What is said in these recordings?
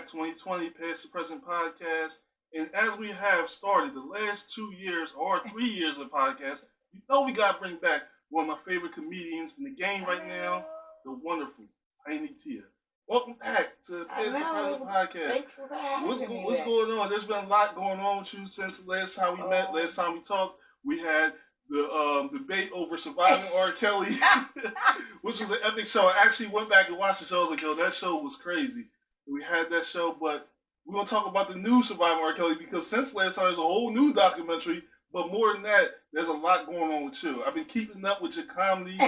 back, 2020 Past the Present podcast. And as we have started the last 2 years or 3 years of podcast, you know we got to bring back one of my favorite comedians in the game right now, the wonderful Tynee Tia. Welcome back to the Past the Present podcast. Thanks for having me. What's going on? There's been a lot going on with you since the last time we met, last time we talked. We had the debate over surviving R.Kelly, which was an epic show. I actually went back and watched the show. I was like, yo, that show was crazy. We had that show, but we're going to talk about the new surviving R.Kelly because since last time, there's a whole new documentary. But more than that, there's a lot going on with you. I've been keeping up with your comedy.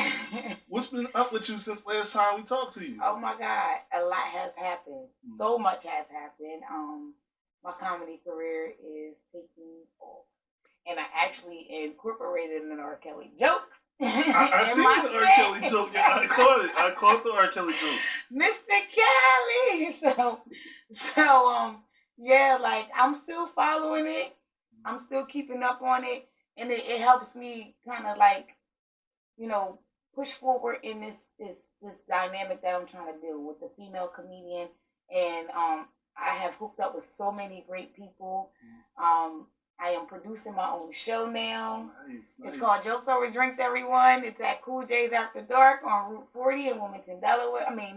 What's been up with you since last time we talked to you? Oh my God, a lot has happened. So much has happened. My comedy career is taking off. And I actually incorporated an R.Kelly joke. I seen the R.Kelly joke. Yeah, I caught it. I caught the R.Kelly joke. Mr. Kelly. So, yeah, like I'm still following it. I'm still keeping up on it. And it helps me kind of like, you know, push forward in this dynamic that I'm trying to do with the female comedian. And I have hooked up with so many great people. I am producing my own show now. Nice. It's called Jokes Over Drinks, everyone. It's at Cool J's After Dark on Route 40 in Wilmington,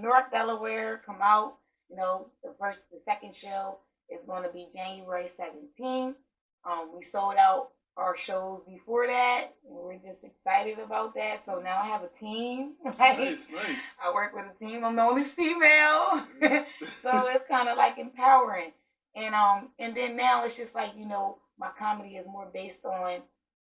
North Delaware. Come out. You know, the second show is going to be January 17th. We sold out our shows before that. And we're just excited about that. So now I have a team. Nice. I work with a team. I'm the only female. So it's kind of like empowering. And then now it's just like, you know, my comedy is more based on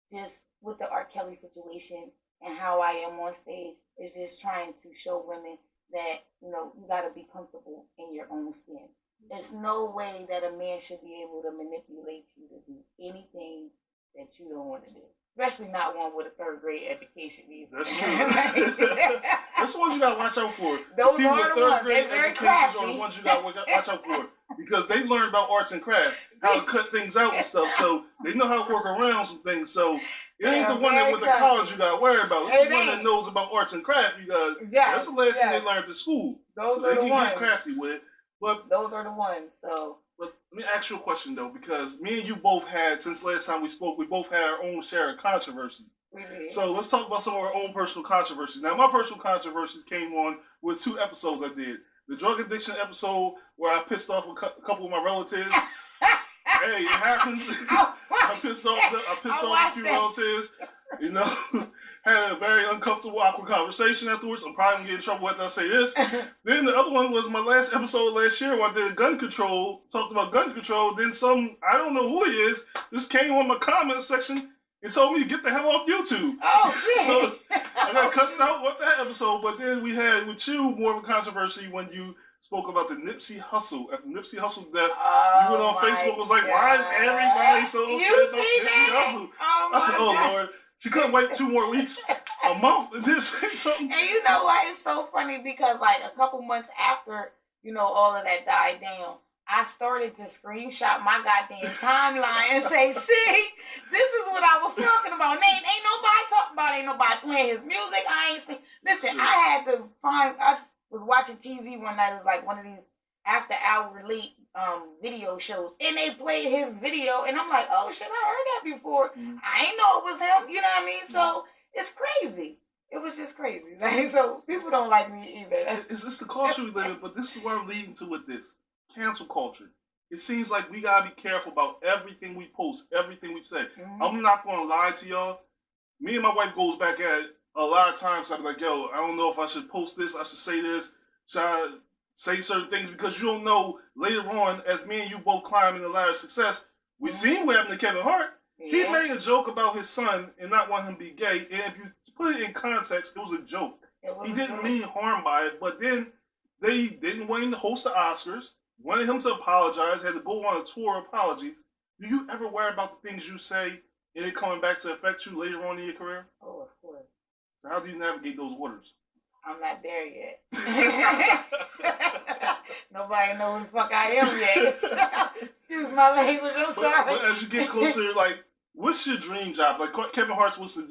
just with the R.Kelly situation and how I am on stage. It's just trying to show women that, you know, you got to be comfortable in your own skin. There's no way that a man should be able to manipulate you to do anything that you don't want to do. Especially not one with a third-grade education either. That's true. That's the ones you got to watch out for. Those people are with the ones. third-grade They're very educations crafty. are the ones you got to watch out for. Because they learn about arts and craft, how to cut things out and stuff. So they know how to work around some things. So it ain't the one that with the college you got to worry about. It's the one that knows about arts and craft. You got. That's the last thing they learned at school. Those so are they the can ones. get crafty with it. But those are the ones. So. But let me ask you a question though, because me and you both had, since last time we spoke, we both had our own share of controversy. Mm-hmm. So let's talk about some of our own personal controversies. Now, my personal controversies came on with 2 episodes I did. The drug addiction episode where I pissed off a couple of my relatives. Hey, it happens. I pissed off a few relatives. You know, had a very uncomfortable, awkward conversation afterwards. I'm probably going to get in trouble after I say this. Then the other one was my last episode last year where I did gun control, talked about gun control. Then I don't know who he is, just came on my comment section and told me to get the hell off YouTube. Oh, shit. So I got cussed out with that episode. But then we had with you more of a controversy when you spoke about the Nipsey Hussle. After Nipsey Hussle death, you went on Facebook, was like, why is everybody so upset about Nipsey Hussle? I said, oh, Lord. She couldn't wait 2 more weeks, a month, and then say something. And you know what? It's so funny because like a couple months after, you know, all of that died down, I started to screenshot my goddamn timeline and say, see, this is what I was talking about. Ain't nobody talking about, ain't nobody playing his music. I ain't seen. Listen, sure. I was watching TV one night. It was like one of these after-hour late video shows, and they played his video, and I'm like, oh shit, I heard that before. Mm-hmm. I ain't know it was him, you know what I mean? So it's crazy. It was just crazy. Like, so people don't like me either. It's the culture we live in, but this is where I'm leading to with this. Cancel culture. It seems like we gotta be careful about everything we post, everything we say. Mm-hmm. I'm not gonna lie to y'all. Me and my wife goes back at it a lot of times. I'm like, yo, I don't know if I should post this, I should say this, should I say certain things, because you don't know later on, as me and you both climb in the ladder of success, we seen what happened to Kevin Hart. Yeah. He made a joke about his son and not want him to be gay, and if you put it in context, it was a joke. He didn't mean harm by it, but then they didn't want him to host the Oscars, wanted him to apologize, had to go on a tour of apologies. Do you ever worry about the things you say and it coming back to affect you later on in your career? Oh, of course. So how do you navigate those waters? I'm not there yet. Nobody knows who the fuck I am yet. Excuse my language, I'm sorry. But as you get closer, like, what's your dream job? Like, Kevin Hart was to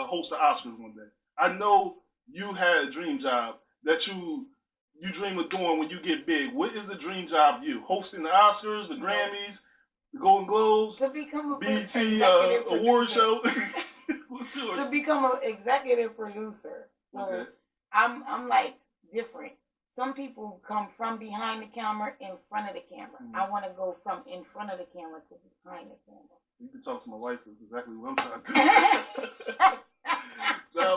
host the Oscars one day. I know you had a dream job that you you dream of doing when you get big? What is the dream job for you? Hosting the Oscars, the Grammys, the Golden Globes, to become a BET producer. award show? What's yours? To become an executive producer. So Okay. I'm like different. Some people come from behind the camera, in front of the camera. I want to go from in front of the camera to behind the camera. You can talk to my wife. That's exactly what I'm trying to do.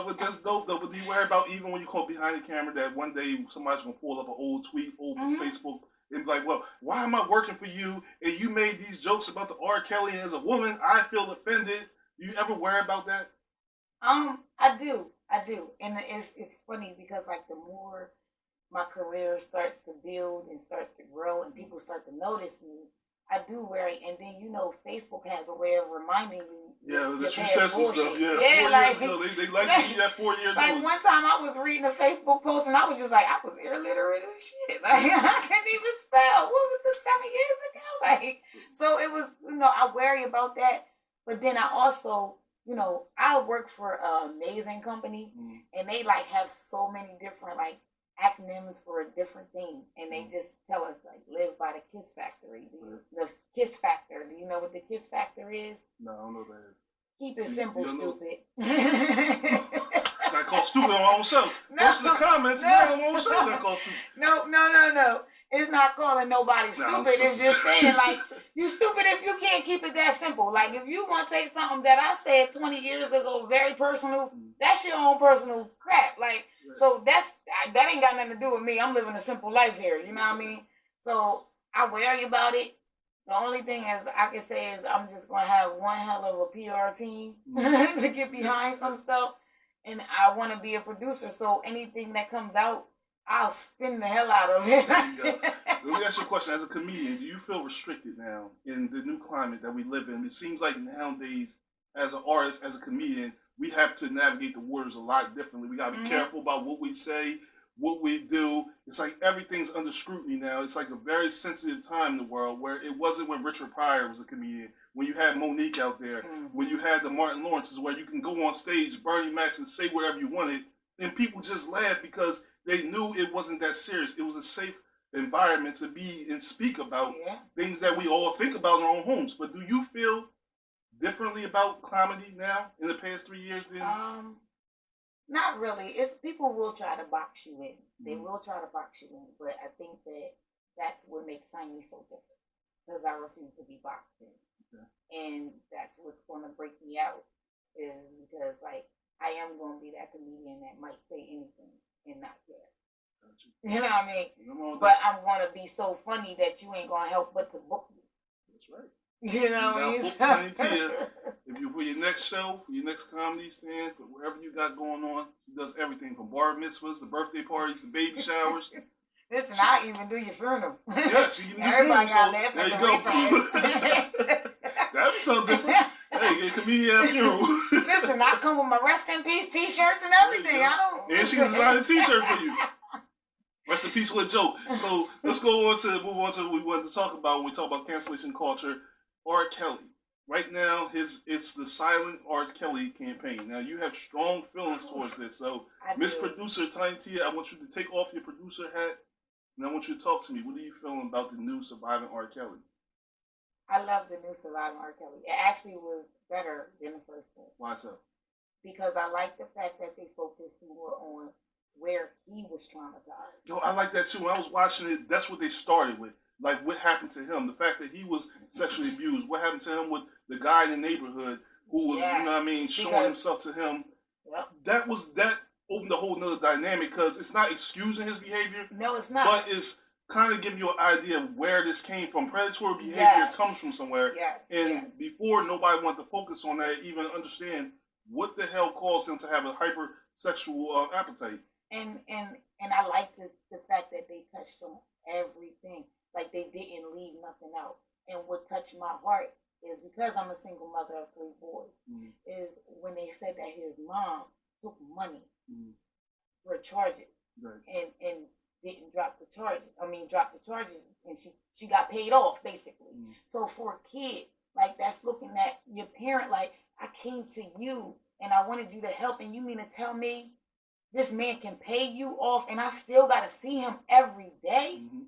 But that's dope though. But do you worry about, even when you call behind the camera, that one day somebody's gonna pull up an old tweet, old Facebook, and be like, "Well, why am I working for you? And you made these jokes about the R.Kelly, and as a woman, I feel offended." Do you ever worry about that? I do, and it's funny because like the more my career starts to build and starts to grow, and people start to notice me, I do worry. And then Facebook has a way of reminding you. Yeah, that you said some stuff. Yeah, 4 like, years ago, they like you that 4 years ago. Like one time, I was reading a Facebook post, and I was just like, I was illiterate as shit. Like I couldn't even spell. What was this 7 years ago? Like, so it was. I worry about that. But then I also, I work for an amazing company, and they like have so many different like acronyms for different things, and they just tell us like live by the KISS factory. The KISS factor. Do you know what the KISS factor is? No, I don't know what that is. Keep it simple, stupid. I call stupid on my own show. Post in the comments, on my own show. I call stupid. No. It's not calling nobody stupid. It's just saying like you stupid if you can't keep it that simple. Like if you want to take something that I said 20 years ago, very personal, that's your own personal crap. Like so that ain't got nothing to do with me. I'm living a simple life here. You know what I mean? So I worry about it. The only thing is I can say is I'm just gonna have one hell of a PR team to get behind some stuff, and I want to be a producer. So anything that comes out, I'll spin the hell out of it. There you go. Let me ask you a question. As a comedian, do you feel restricted now in the new climate that we live in? It seems like nowadays, as an artist, as a comedian, we have to navigate the waters a lot differently. We got to be careful about what we say, what we do. It's like everything's under scrutiny now. It's like a very sensitive time in the world, where it wasn't when Richard Pryor was a comedian, when you had Monique out there, when you had the Martin Lawrences, where you can go on stage, Bernie Mac, and say whatever you wanted, and people just laugh because they knew it wasn't that serious. It was a safe environment to be and speak about things that we all think about in our own homes. But do you feel differently about comedy now in the past 3 years? Not really. It's people will try to box you in. They will try to box you in, but I think that's what makes Tynee so different, because I refuse to be boxed in, and that's what's going to break me out, is because like I am going to be that comedian that might say anything and not care. You know what I mean? But I'm going to be so funny that you ain't going to help but to book me. That's right. You know what I mean? Book Tynee Tia. If you for your next show, for your next comedy stand, for whatever you got going on, she does everything from bar mitzvahs to birthday parties to baby showers. Listen, I even do your funeral. Yes, you can do Everybody got funeral. left There at you the go. That'd be something different. Hey, get a comedian at a funeral. Listen, I come with my rest in peace t-shirts and everything. I don't. And she can design a t-shirt for you. Rest in peace with a joke. So let's move on to what we wanted to talk about when we talk about cancellation culture. R.Kelly. Right now, it's the silent R.Kelly campaign. Now you have strong feelings towards this. So, Miss Producer Tynee Tia, I want you to take off your producer hat, and I want you to talk to me. What are you feeling about the new surviving R.Kelly? I love the new surviving R.Kelly. It actually was better than the first one. Why so? Because I like the fact that they focused more on where he was traumatized. Yo, I like that too. When I was watching it, that's what they started with. Like, what happened to him? The fact that he was sexually abused. What happened to him with the guy in the neighborhood who was, you know what I mean, showing himself to him. That opened a whole nother dynamic, because it's not excusing his behavior. No, it's not. But it's kind of giving you an idea of where this came from. Predatory behavior comes from somewhere. Before, nobody wanted to focus on that, even understand what the hell caused him to have a hypersexual appetite. And I like the fact that they touched on everything. Like, they didn't leave nothing out. And what touched my heart is, because I'm a single mother of 3 boys, is when they said that his mom took money for charges and didn't drop the charges. Dropped the charges, and she got paid off, basically. So for a kid, like, that's looking at your parent like, I came to you and I wanted you to help, and you mean to tell me this man can pay you off, and I still got to see him every day. Mm-hmm.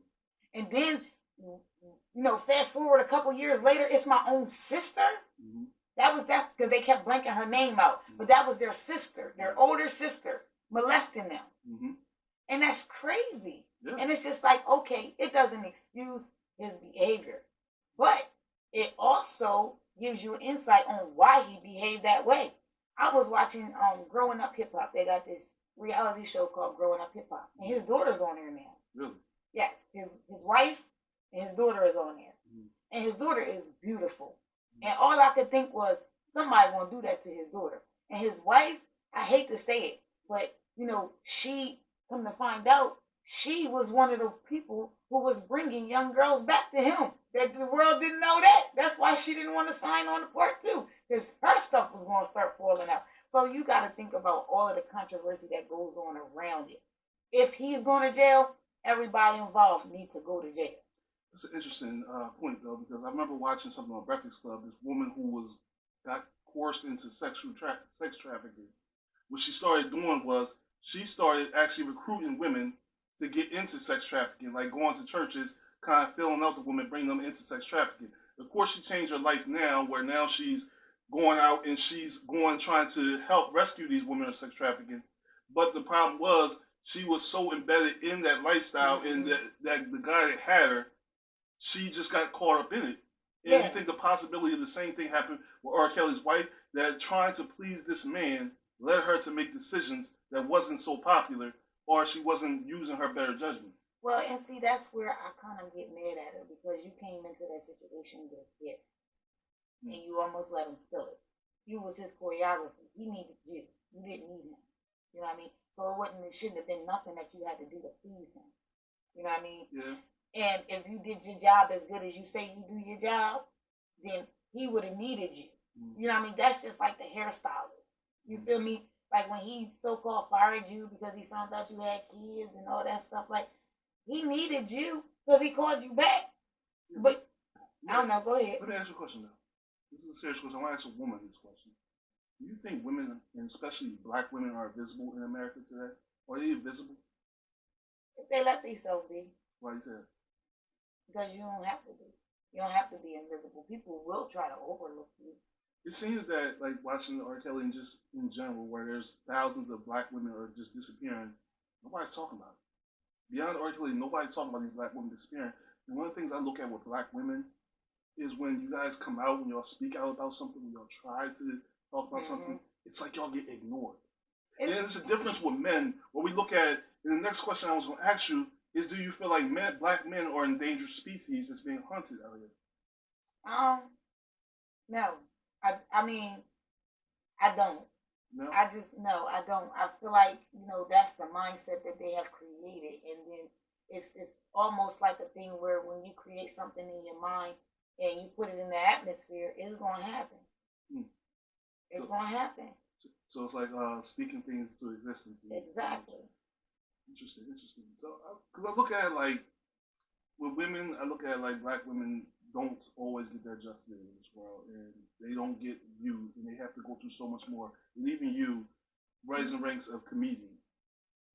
And then, fast forward a couple years later, it's my own sister. Mm-hmm. That's because they kept blanking her name out. Mm-hmm. But that was their sister, their older sister, molesting them. Mm-hmm. And that's crazy. Yeah. And it's just like, okay, it doesn't excuse his behavior, but it also gives you an insight on why he behaved that way. I was watching Growing Up Hip Hop. They got this reality show called Growing Up Hip Hop, and his daughter's on there now. Really? Yes, his wife and his daughter is on there, mm-hmm. and his daughter is beautiful. Mm-hmm. And all I could think was somebody gonna do that to his daughter. And his wife, I hate to say it, but she, come to find out, she was one of those people who was bringing young girls back to him. That the world didn't know that. That's why she didn't want to sign on the part 2, because her stuff was going to start falling out. So you got to think about all of the controversy that goes on around it. If he's going to jail, everybody involved needs to go to jail. That's an interesting point, though, because I remember watching something on Breakfast Club. This woman who got coerced into sex trafficking. What she started doing was she started actually recruiting women to get into sex trafficking, like going to churches, kind of filling out the women, bringing them into sex trafficking. Of course, she changed her life now, where now she's going out and she's trying to help rescue these women of sex trafficking. But the problem was she was so embedded in that lifestyle, mm-hmm. and that the guy that had her, she just got caught up in it. And you think the possibility of the same thing happened with R.Kelly's wife, that trying to please this man led her to make decisions that wasn't so popular, or she wasn't using her better judgment. Well, and see, that's where I kind of get mad at her, because you came into that situation with a gift, and you almost let him steal it. You was his choreographer. He needed you. You didn't need him. You know what I mean? So it shouldn't have been nothing that you had to do to please him. You know what I mean? Yeah. And if you did your job as good as you say you do your job, then he would have needed you. Mm-hmm. You know what I mean? That's just like the hairstylist. You feel me? Like when he so-called fired you because he found out you had kids and all that stuff, like, he needed you because he called you back. Yeah. But, I don't know, go ahead. Let me ask you a question now. This is a serious question. I want to ask a woman this question. Do you think women, and especially black women, are visible in America today? Or are they invisible? If they let themselves be. Why you say that? Because you don't have to be. You don't have to be invisible. People will try to overlook you. It seems that, like, watching R.Kelly and just in general, where there's thousands of black women are just disappearing, nobody's talking about it. Beyond R.Kelly, nobody's talking about these black women disappearing. And one of the things I look at with black women is when you guys come out, when y'all speak out about something, when y'all try to talk about something, it's like y'all get ignored. And it's a difference with men. What we look at, and the next question I was going to ask you is, do you feel like black men are endangered species that's being hunted out here? No. I mean, I don't. No? I don't. I feel like, that's the mindset that they have created. And then it's almost like a thing where when you create something in your mind and you put it in the atmosphere, it's going to happen. It's going to happen. So it's like speaking things into existence. Exactly. Interesting. So, because I look at it like, with women, I look at it like black women don't always get their just due in this world, and they don't get viewed, and they have to go through so much more. And even you, rising ranks of comedian.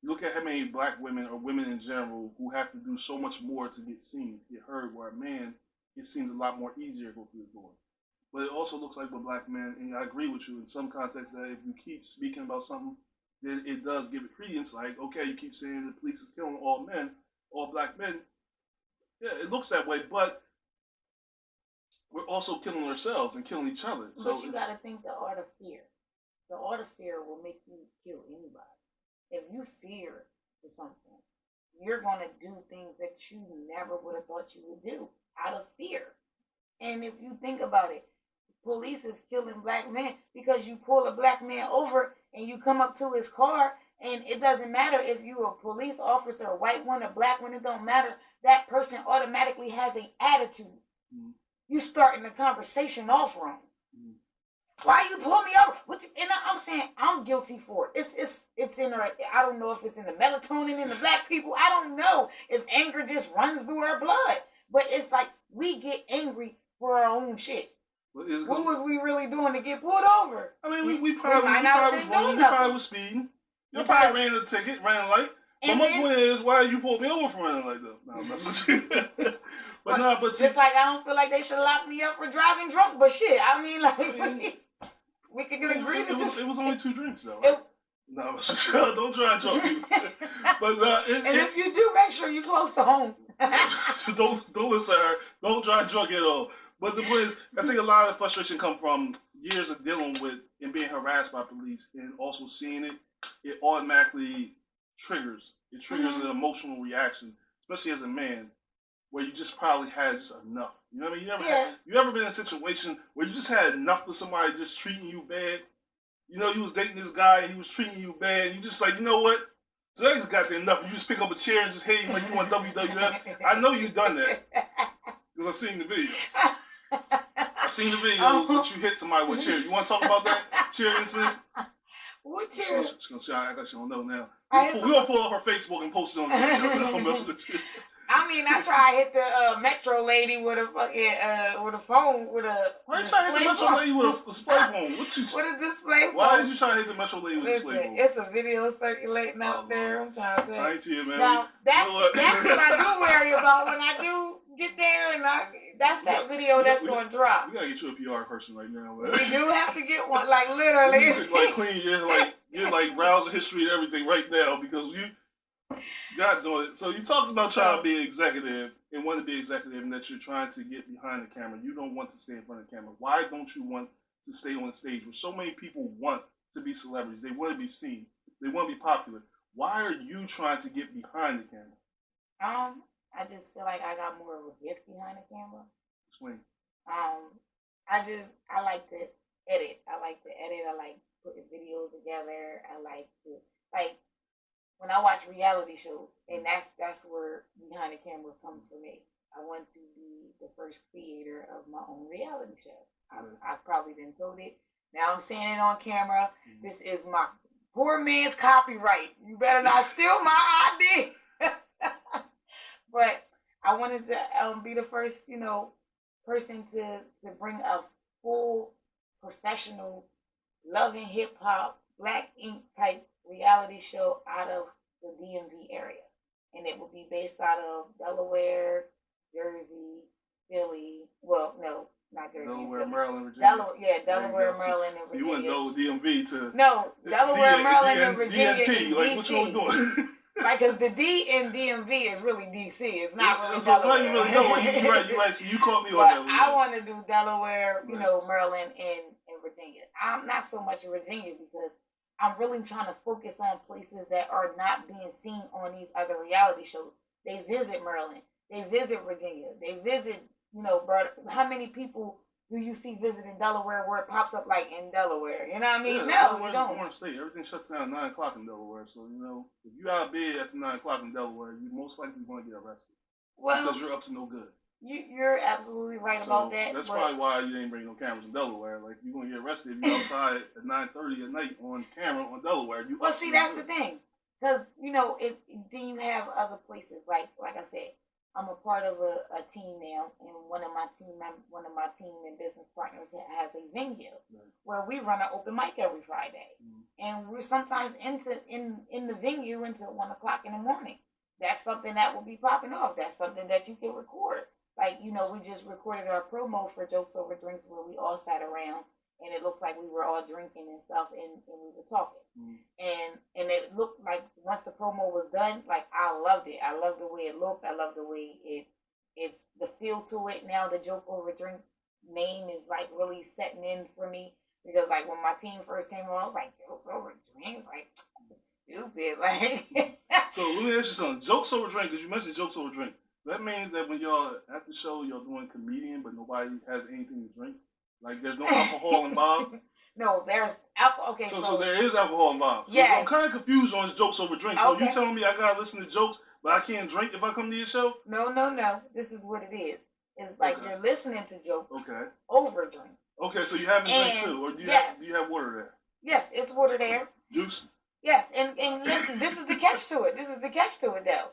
You look at how many black women or women in general who have to do so much more to get seen, to get heard, where a man, it seems a lot more easier to go through the door. But it also looks like with black men, and I agree with you in some contexts, that if you keep speaking about something, then it does give it credence. Like, okay, you keep saying the police is killing all men, all black men. Yeah, it looks that way, but we're also killing ourselves and killing each other. But so you got to think the art of fear. The art of fear will make you kill anybody. If you fear for something, you're going to do things that you never would have thought you would do out of fear. And if you think about it, police is killing black men because you pull a black man over and you come up to his car, and it doesn't matter if you're a police officer, a white one, a black one, it don't matter. That person automatically has an attitude. Mm-hmm. You starting the conversation off wrong. Mm-hmm. Why you pull me over? And I'm saying I'm guilty for it. It's in our, I don't know if it's in the melatonin in the black people. I don't know if anger just runs through our blood. But it's like we get angry for our own shit. What was we really doing to get pulled over? I mean, we probably was speeding. You probably ran the ticket, ran the light. But my point is, why you pulled me over for running like that? No, that's what you. But just like I don't feel like they should lock me up for driving drunk. But shit, I mean, like we could get agreed with this. It was only 2 drinks though. Right? No, don't try and drunk you. But and if you do, make sure you're close to home. don't listen to her. Don't drive drunk at all. But the point is, I think a lot of the frustration comes from years of dealing with and being harassed by police, and also seeing it. It automatically triggers. It triggers an emotional reaction, especially as a man, where you just probably had just enough. You know what I mean? You ever been in a situation where you just had enough of somebody just treating you bad? You know, you was dating this guy and he was treating you bad. And you just like, you know what? Today's goddamn enough. You just pick up a chair and just hit him like you want WWF. I know you've done that because I've seen the videos. I've seen the videos that you hit somebody with a chair. You want to talk about that chair incident? What chair? She's gonna say, I guess you don't know now. We're gonna pull up her Facebook and post it on the I mean, I tried to hit the Metro lady with a fucking with a phone with a. Why you trying to hit the Metro lady with a display phone? With a display phone. Why did you try to hit the Metro lady with a display phone? It's a video circulating out there. I'm trying to tell you. Tynee Tia, man. Now that's what I do worry about when I do get there, and that's that video that's going to drop. We gotta get you a PR person right now. Man. We do have to get one, like literally. You could, like clean your browser history and everything right now because you. God's doing it. So you talked about trying to be an executive and want to be executive and that you're trying to get behind the camera. You don't want to stay in front of the camera. Why don't you want to stay on the stage where so many people want to be celebrities? They want to be seen. They want to be popular. Why are you trying to get behind the camera? I just feel like I got more of a gift behind the camera. Explain. I like to edit. I like putting videos together. I like to when I watch reality shows, and that's where behind the camera comes for me. I want to be the first creator of my own reality show. I've probably been told it. Now I'm saying it on camera. This is my poor man's copyright. You better not steal my idea. But I wanted to be the first, person to bring a full professional, loving hip hop, Black ink type reality show out of the DMV area, and it will be based out of Delaware, Jersey, Philly. Well, no, not Jersey. Delaware, Maryland, Virginia. Delaware, Maryland, and Virginia. So you wouldn't go DMV to Delaware, Maryland, and Virginia. DMP, like what you doing? Like, cause the D in DMV is really DC. It's not really so Delaware. It's not you really know. You're right. So you caught me on that one. I want to do Delaware, Maryland, and Virginia. I'm not so much in Virginia because I'm really trying to focus on places that are not being seen on these other reality shows. They visit Maryland. They visit Virginia. They visit, how many people do you see visiting Delaware where it pops up like in Delaware? You know what I mean? No, you don't. Orange State. Everything shuts down at 9 o'clock in Delaware. So, if you're out of bed after 9 o'clock in Delaware, you most likely going to get arrested. Well, because you're up to no good. You're absolutely right about that. That's probably why you didn't bring no cameras in Delaware. Like, you're going to get arrested if you're outside at 9:30 at night on camera on Delaware. Well, see, that's the thing. Because, then you have other places. Like I said, I'm a part of a team now, and one of my team and business partners has a venue where we run an open mic every Friday, and we're sometimes in the venue until 1 o'clock in the morning. That's something that will be popping off. That's something that you can record. Like, we just recorded our promo for Jokes Over Drinks where we all sat around and it looks like we were all drinking and stuff and we were talking. And it looked like once the promo was done, like I loved it. I loved the way it looked. I loved the way it's the feel to it. Now the Joke Over Drink name is like really setting in for me because like when my team first came on, I was like, Jokes Over Drinks? Like, stupid. Like. So let me ask you something. Jokes Over Drink, because you mentioned Jokes Over Drink. That means that when y'all at the show, y'all doing comedian, but nobody has anything to drink. Like there's no alcohol involved. No, there's alcohol. Okay, so there is alcohol involved. So yes. I'm kind of confused on Jokes Over Drink. So you telling me I gotta listen to jokes, but I can't drink if I come to your show? No. This is what it is. It's like you're listening to jokes. Okay. Over drink. Okay, so you have drinks too, or do you have water there? Yes, it's water there. Juice. Yes, and listen, this is the catch to it. This is the catch to it, though.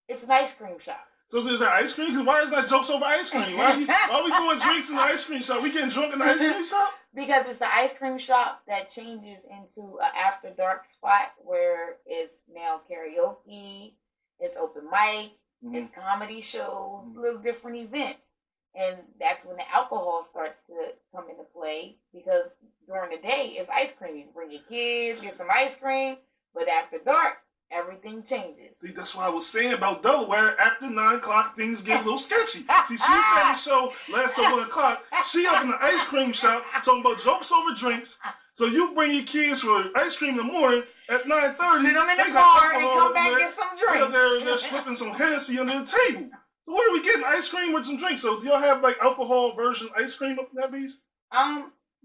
It's an ice cream shop. So there's that ice cream? Because why is that jokes over ice cream? Why are we doing drinks in the ice cream shop? We getting drunk in the ice cream shop? Because it's the ice cream shop that changes into an after dark spot where it's now karaoke, it's open mic, it's comedy shows, little different events. And that's when the alcohol starts to come into play, because during the day it's ice cream. You can bring your kids, get some ice cream, but after dark, everything changes. See, that's why I was saying about Delaware. After 9 o'clock, things get a little sketchy. See, she said the show lasts till 1 o'clock. She up in the ice cream shop talking about jokes over drinks. So you bring your kids for ice cream in the morning at 9:30. Sit them in the car and come back and get some drinks. They're slipping some Hennessy under the table. So what are we getting? Ice cream with some drinks. So do y'all have like alcohol version ice cream up in that piece?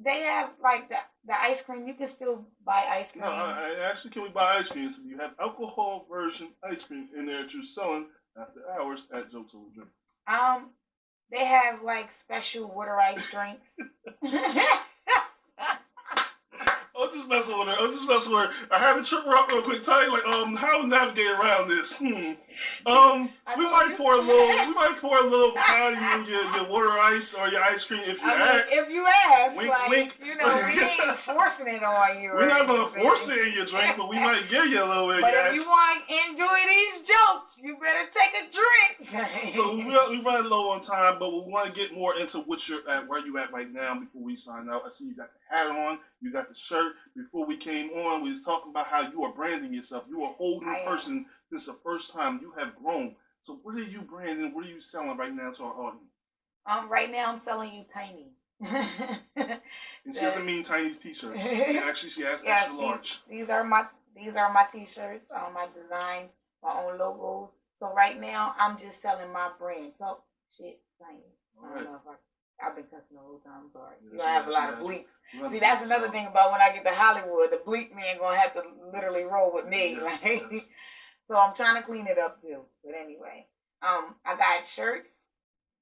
They have like the ice cream. You can still buy ice cream. No, actually, can we buy ice cream? So you have alcohol version ice cream in there that you're selling after hours at Jokes Over Drink. They have like special water ice drinks. I was just messing with her. I had to trip her up real quick. Tell you how to navigate around this. We might pour a little honey in your water ice or your ice cream if you ask. If you ask, wink, like, wink. we ain't forcing it on you. We're not gonna force it in your drink, but we might give you a little bit. But if you want to enjoy these jokes, you better take a drink. So we run low on time, but we want to get more into what you're at, where you at right now before we sign out. I see you got the hat on, you got the shirt. Before we came on, we was talking about how you are branding yourself. You are a whole new person since the first time. You have grown. So what are you branding? What are you selling right now to our audience? Right now I'm selling you Tynee. And she doesn't mean Tynee's t-shirts. Actually, she has extra large. These are my t-shirts. I design my own logos. So right now I'm just selling my brand. Talk shit, Tynee. I don't know if I've been cussing the whole time. I'm sorry. You're going to have a lot of bleeps. See, that's another thing about when I get to Hollywood. The bleep man going to have to literally roll with me. Yes. So I'm trying to clean it up too. But anyway, I got shirts.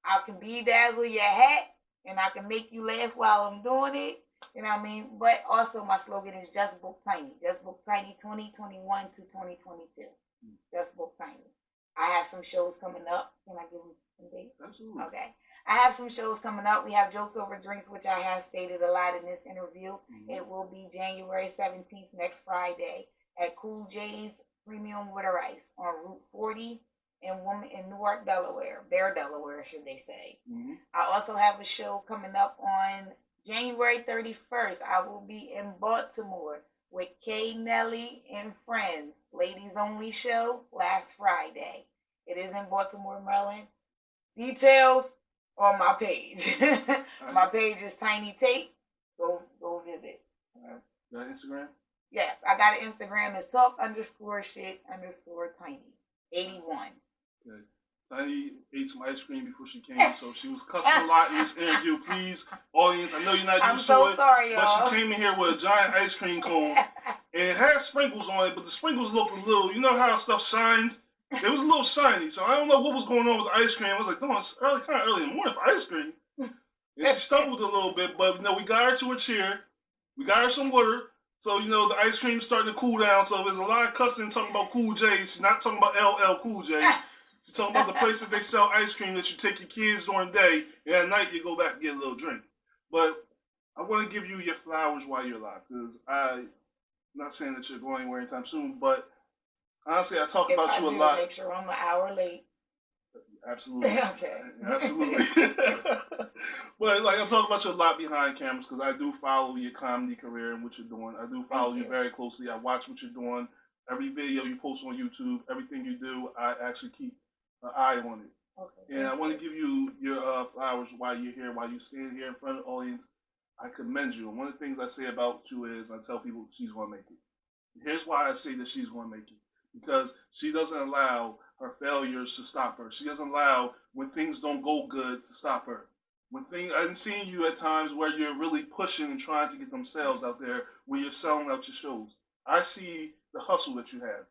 I can bedazzle your hat and I can make you laugh while I'm doing it. You know what I mean? But also my slogan is Just Book Tynee. Just Book Tynee 2021 to 2022. Just Book Tynee. I have some shows coming up. Can I give them some dates? Absolutely. Okay. I have some shows coming up. We have Jokes Over Drinks, which I have stated a lot in this interview. It will be January 17th, next Friday, at Cool J's Premium Water Ice on Route 40 in Newark, Delaware. Bear, Delaware, should they say. I also have a show coming up on January 31st. I will be in Baltimore with Kay, Nelly, and Friends. Ladies Only show last Friday. It is in Baltimore, Maryland. Details on my page. My page is Tynee Tia. Go visit. You got Instagram? Yes, I got an Instagram. It's talk_shit_Tynee 81. Okay. Tynee ate some ice cream before she came, so she was cussing a lot in this interview. Please, audience, I know you're not used to it. I'm so sorry, y'all. But she came in here with a giant ice cream cone, and it had sprinkles on it, but the sprinkles looked a little, you know how stuff shines? It was a little shiny, so I don't know what was going on with the ice cream. I was like, it's kind of early in the morning for ice cream. And she stumbled a little bit, but we got her to a chair. We got her some water. So, the ice cream's starting to cool down. So there's a lot of cussing talking about Cool J. She's not talking about LL Cool J. She's talking about the place that they sell ice cream that you take your kids during the day, and at night you go back and get a little drink. But I want to give you your flowers while you're alive, because I'm not saying that you're going anywhere anytime soon, but honestly, I talk about you a lot. Make sure I'm an hour late. Absolutely. Okay. Absolutely. But I talk about you a lot behind cameras because I do follow your comedy career and what you're doing. I do follow you very closely. I watch what you're doing. Every video you post on YouTube, everything you do, I actually keep an eye on it. Okay. And I want to give you your flowers while you're here, while you stand here in front of the audience. I commend you. And one of the things I say about you is I tell people she's going to make it. Here's why I say that she's going to make it. Because she doesn't allow her failures to stop her. She doesn't allow when things don't go good to stop her. I've seen you at times where you're really pushing and trying to get them sales out there when you're selling out your shows. I see the hustle that you have.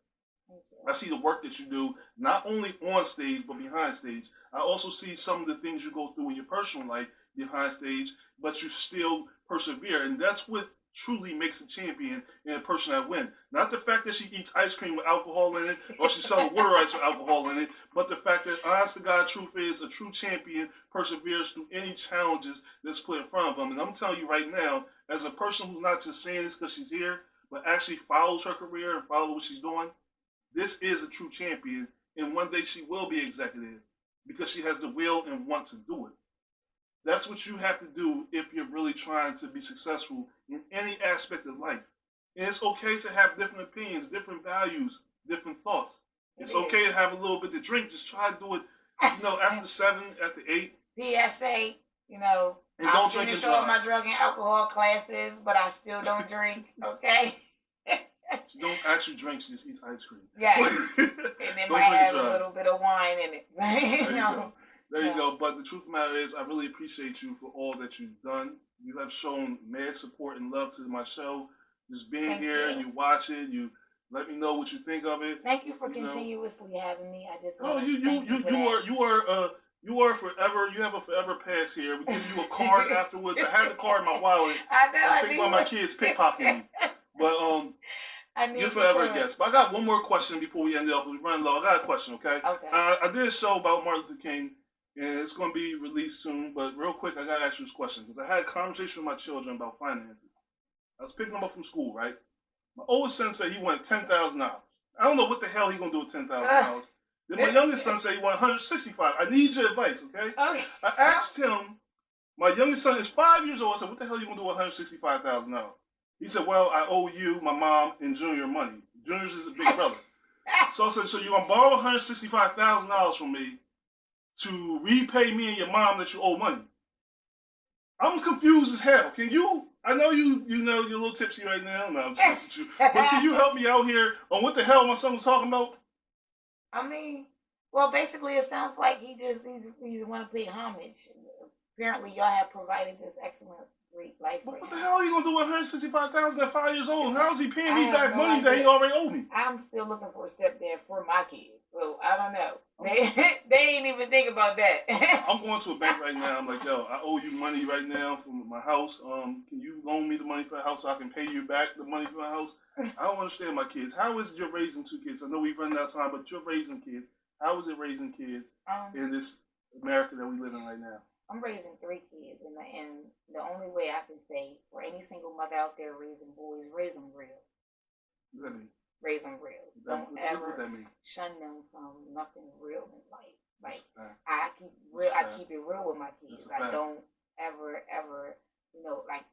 I see the work that you do, not only on stage, but behind stage. I also see some of the things you go through in your personal life behind stage, but you still persevere. And that's what truly makes a champion and a person that wins. Not the fact that she eats ice cream with alcohol in it or she sells water ice with alcohol in it, but the fact that, honest to God, truth is a true champion perseveres through any challenges that's put in front of them. And I'm telling you right now, as a person who's not just saying this because she's here, but actually follows her career and follows what she's doing, this is a true champion. And one day she will be executive because she has the will and want to do it. That's what you have to do if you're really trying to be successful in any aspect of life. And it's okay to have different opinions, different values, different thoughts. It's okay to have a little bit to drink. Just try to do it, after 7, after 8. PSA, and I finished all my drug and alcohol classes, but I still don't drink, okay? She don't actually drink, she just eats ice cream. Yes. And then might have a little bit of wine in it. There you go. But the truth of the matter is, I really appreciate you for all that you've done. You have shown mad support and love to my show. Just being here, and you watch it, you let me know what you think of it. Thank you for continuously having me. I just you are forever. You have a forever pass here. We give you a card afterwards. I have the card in my wallet. I know. I think one of my kids pickpocketed me. But you're forever a guest. But I got one more question before we end it up. We run low. I got a question, okay? Okay. I did a show about Martin Luther King, and it's going to be released soon. But real quick, I got to ask you this question because I had a conversation with my children about finances. I was picking them up from school, right? My oldest son said he wanted $10,000. I don't know what the hell he's going to do with $10,000. Then my youngest son said he wanted $165,000. I need your advice, okay? I asked him, my youngest son is 5 years old. I said, what the hell are you going to do with $165,000? He said, well, I owe you, my mom, and Junior money. Junior's is a big brother. So I said, so you're going to borrow $165,000 from me to repay me and your mom that you owe money? I'm confused as hell. Can you... I know you're a little tipsy right now. No, I'm just with you. But can you help me out here on what the hell my son was talking about? I mean, well, basically, it sounds like he want to pay homage. Apparently, y'all have provided this excellent, great life. What the hell are you gonna do with $165,000 at 5 years old? How is he paying me back money that he already owed me? I'm still looking for a stepdad for my kids, so I don't know. They ain't even think about that. I'm going to a bank right now. I'm like, yo, I owe you money right now for my house. Can you loan me the money for the house so I can pay you back the money for my house? I don't understand my kids. How is you raising 2 kids? I know we've run out of time, but you're raising kids. How is it raising kids in this America that we live in right now? I'm raising 3 kids, and the only way I can say for any single mother out there raising boys, raise them real. What does that mean? Raise them real. Don't ever shun them from nothing real in life. Like I keep it real with my kids. I don't ever, like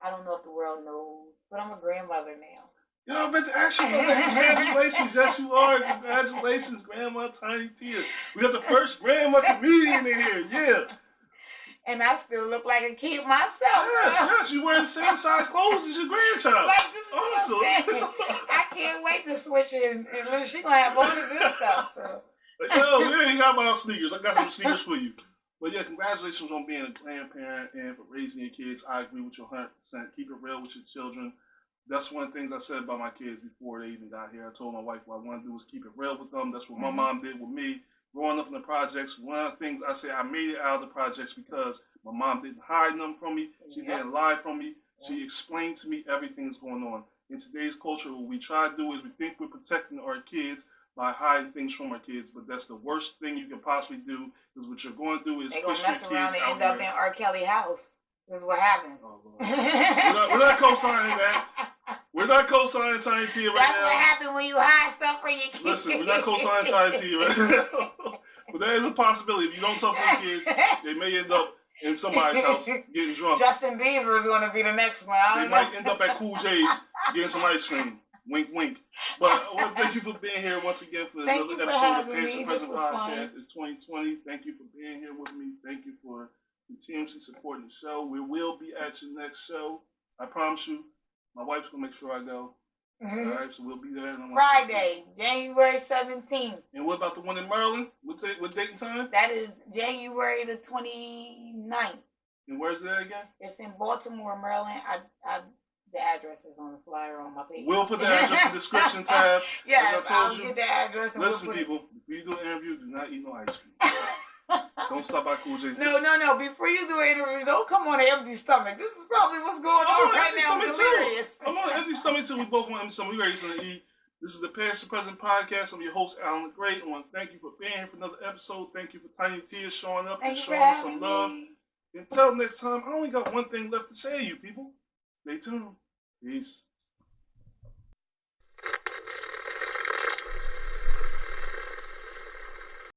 I don't know if the world knows, but I'm a grandmother now. Yo, I meant to ask you about that. Congratulations. Yes, you are. Congratulations, Grandma Tynee Tia. We got the first grandma comedian in here. Yeah. And I still look like a kid myself. Yes. You wearing the same size clothes as your grandchild. Like, this is awesome. I can't wait to switch in. And she's going to have all the good stuff. So. Yo, you ain't got my sneakers. I got some sneakers for you. But yeah, congratulations on being a grandparent and for raising your kids. I agree with you 100%. Keep it real with your children. That's one of the things I said about my kids before they even got here. I told my wife what I want to do was keep it real with them. That's what my mom did with me. Growing up in the projects, one of the things I say, I made it out of the projects because my mom didn't hide them from me. She didn't lie from me. She explained to me everything that's going on. In today's culture, what we try to do is we think we're protecting our kids by hiding things from our kids, but that's the worst thing you can possibly do, because what you're going to do is push your kids out. They're going to mess around and end up in R.Kelly house. This is what happens. Oh, we're not co-signing that. We're not co-signing Tynee Tia right now. That's what happened when you hide stuff for your kids. Listen, we're not co-signing Tynee Tia right now. But that is a possibility. If you don't talk to the kids, they may end up in somebody's house getting drunk. Justin Bieber is going to be the next one. They might end up at Cool J's getting some ice cream. Wink, wink. But I want to thank you for being here once again for another episode of the Pants and Present Podcast. It's 2020. Thank you for being here with me. Thank you for continuously supporting the show. We will be at your next show. I promise you. My wife's going to make sure I go. All right, so we'll be there. Friday, January 17th. And what about the one in Maryland? What date and time? That is January the 29th. And where's that again? It's in Baltimore, Maryland. The address is on the flyer on my page. We'll put the address in the description tab. Yes, I'll get the address. Listen, people, if you do an interview, do not eat no ice cream. Don't stop by Cool J's. No. Before you do an interview, don't come on an empty stomach. This is probably what's going on right now. I'm delirious. I'm on an empty stomach too. We both want empty stomach. We ready to eat. This is the Past to Present podcast. I'm your host, Alan the Great. I want to thank you for being here for another episode. Thank you for Tynee Tia showing up and showing us some love. Until next time, I only got one thing left to say to you people. Stay tuned. Peace.